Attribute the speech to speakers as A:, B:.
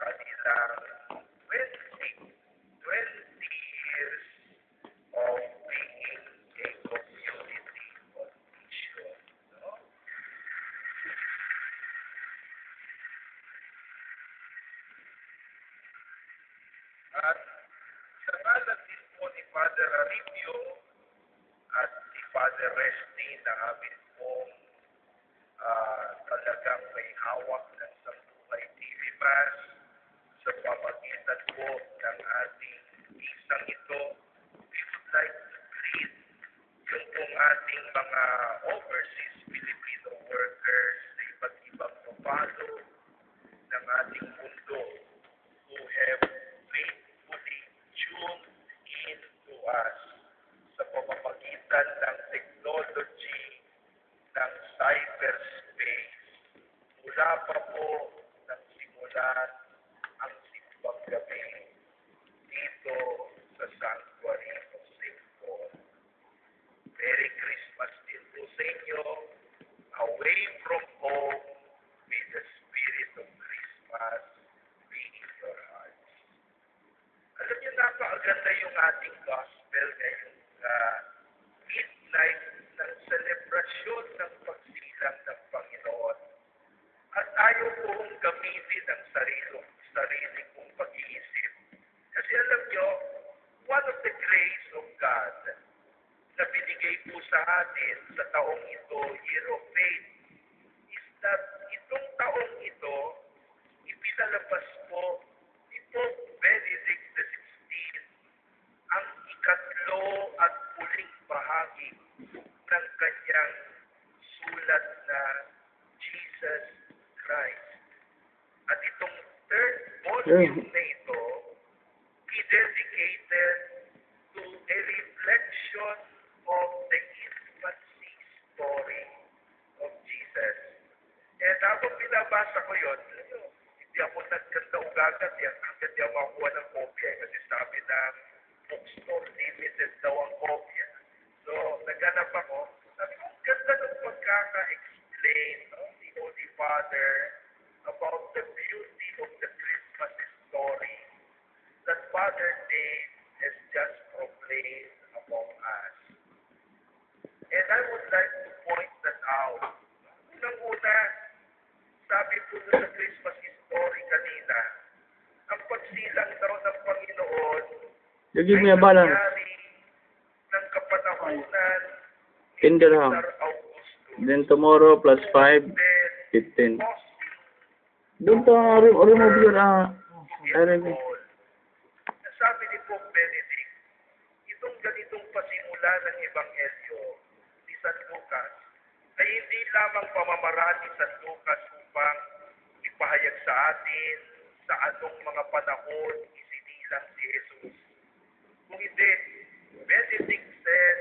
A: kanilang 20 years of being a community of mission. No? At sa ngalan din po ni Father Aripio at ni Father Resty na amin pong talagang may hawak ng Sambuhay TV Mass sa pamagitan po ng ating isang ito, we would like to greet yung pong ating mga overseas Filipino workers sa iba't ibang papalo ng ating mundo who have faithfully tuned in to us sa pamamagitan ng technology ng cyberspace. Mula pa po nang simulan ang simbang gabi dito sa Sanctuary of St. Paul. Merry Christmas din po sa inyo. Away from home, may the spirit of Christmas be in your hearts. Alam niyo, napakaganda yung ating gospel ngayong midnight ng selebrasyon ng pagsilang ng Panginoon. At ayaw kong gamitin ang sarili kong pag-iisip. Kasi alam niyo, one of the grace of God na binigay po sa atin sa taong ito, Year of Faith, is that itong taong ito, ipinalabas po ni Pope Benedict XVI ang ikatlo at huling bahagi ng kanyang sulat na Jesus Christ. At itong third volume na ito, he dedicated to a reflection of the infancy story of Jesus. And habang binabasa ko yun, hindi ako nagkanda-ugagat yan. Hanggang di ako makuha ng kopya kasi sabi ng bookstore, limited daw ang kopya. So, naghanap ako. Sabi ko, ganda ng pagkaka-explain ni Holy Father about the beauty of the Christmas story that Father Dave has just proclaimed among us. And I would like to point that out. Unang-una, sabi po sa Christmas story kanina, ang pagsilang daw ng Panginoon ay nangyari ng kapanahunan ni Cesar Augusto.
B: Then tomorrow plus 5, 15. Doon to remove your
A: Sabi ni Pope Benedict, itong ganitong pasimula ng Ebanghelyo ni San Lucas ay hindi lamang pamamaraan ni San Lucas upang ipahayag sa atin sa anong mga panahon isinilang si Jesus. Kung hindi, Benedict says